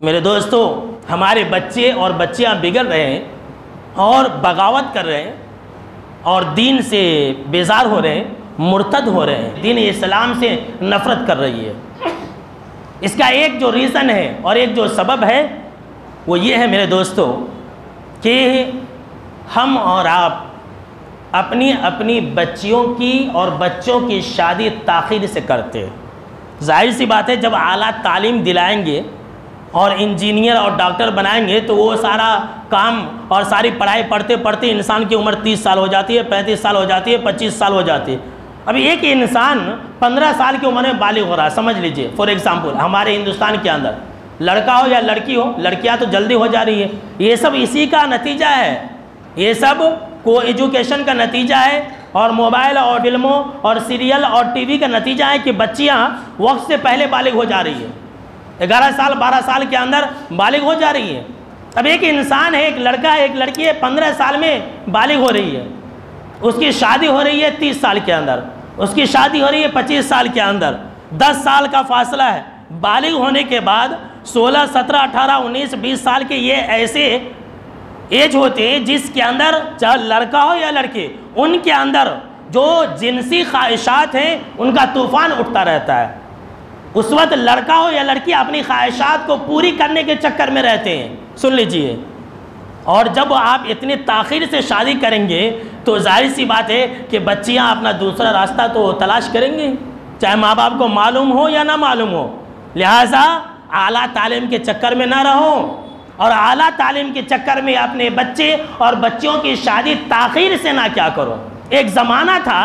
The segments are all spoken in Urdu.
میرے دوستو، ہمارے بچے اور بچیاں بگڑ رہے ہیں اور بغاوت کر رہے ہیں اور دین سے بیزار ہو رہے ہیں، مرتد ہو رہے ہیں، دین اسلام سے نفرت کر رہی ہے۔ اس کا ایک جو ریزن ہے اور ایک جو سبب ہے وہ یہ ہے میرے دوستو کہ ہم اور آپ اپنی بچیوں کی اور بچوں کی شادی تاخیر سے کرتے ہیں۔ ظاہر سی بات ہے، جب اعلیٰ تعلیم دلائیں گے اور انجینئر اور ڈاکٹر بنائیں گے تو وہ سارا کام اور ساری پڑھائی پڑھتے پڑھتے انسان کی عمر 30 سال ہو جاتی ہے، 35 سال ہو جاتی ہے، 25 سال ہو جاتی ہے۔ ابھی ایک انسان 15 سال کی عمر میں بالغ ہو رہا ہے، سمجھ لیجئے۔ فور ایگزامپل ہمارے ہندوستان کے اندر لڑکا ہو یا لڑکی ہو، لڑکیاں تو جلدی ہو جا رہی ہے۔ یہ سب اسی کا نتیجہ ہے، یہ سب کو ایجوکیشن کا نتیجہ ہے اور موبائل اور فلموں اور سیریل اور ٹی وی کا نتیجہ ہے کہ بچیاں وقت سے پہلے بالغ ہو جا رہی ہیں، 11 سال 12 سال کے اندر بالغ ہو جا رہی ہے۔ اب ایک انسان ہے، ایک لڑکا ہے، ایک لڑکی ہے، 15 سال میں بالغ ہو رہی ہے، اس کی شادی ہو رہی ہے 30 سال کے اندر، اس کی شادی ہو رہی ہے 25 سال کے اندر، 10 سال کا فاصلہ ہے۔ بالغ ہونے کے بعد 16 17 18 19 20 سال کے یہ ایسے ایج ہوتے ہیں جس کے اندر چاہے لڑکا ہو یا لڑکی، ان کے اندر جو جنسی خواہشات ہیں ان کا طوفان اٹھتا رہتا ہے۔ اس وقت لڑکا ہو یا لڑکی اپنی خواہشات کو پوری کرنے کے چکر میں رہتے ہیں، سن لیجئے۔ اور جب آپ اتنی تاخیر سے شادی کریں گے تو ظاہر سی بات ہے کہ بچیاں اپنا دوسرا راستہ تو تلاش کریں گے، چاہے ماں باپ کو معلوم ہو یا نہ معلوم ہو۔ لہٰذا اعلیٰ تعلیم کے چکر میں نہ رہو اور اعلیٰ تعلیم کے چکر میں اپنے بچے اور بچیوں کی شادی تاخیر سے نہ کیا کرو۔ ایک زمانہ تھا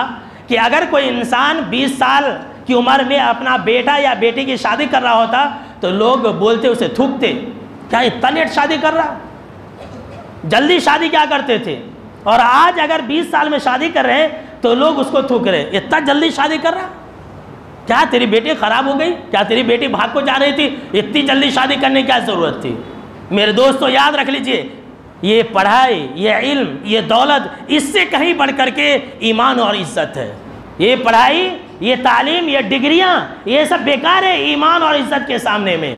کہ اگر کوئی انسان 20 سال کی عمر میں اپنا بیٹا یا بیٹی کی شادی کر رہا ہوتا تو لوگ بولتے، اسے تھوکتے، کیا اتنا لیٹ شادی کر رہا، جلدی شادی کیا کرتے تھے۔ اور آج اگر 20 سال میں شادی کر رہے ہیں تو لوگ اس کو تھوک رہے، اتنا جلدی شادی کر رہا، کیا تیری بیٹی خراب ہو گئی، کیا تیری بیٹی بھاگ کو جا رہی تھی، اتنی جلدی شادی کرنے کی کیا ضرورت تھی۔ میرے دوستو یاد رکھ لیجئے، یہ پڑھائی، یہ علم، یہ دولت، اس سے کہیں بڑھ کر کے ایمان اور عزت ہے۔ یہ پڑھائی، یہ تعلیم، یہ ڈگریاں، یہ سب بیکار ہے ایمان اور عزت کے سامنے میں۔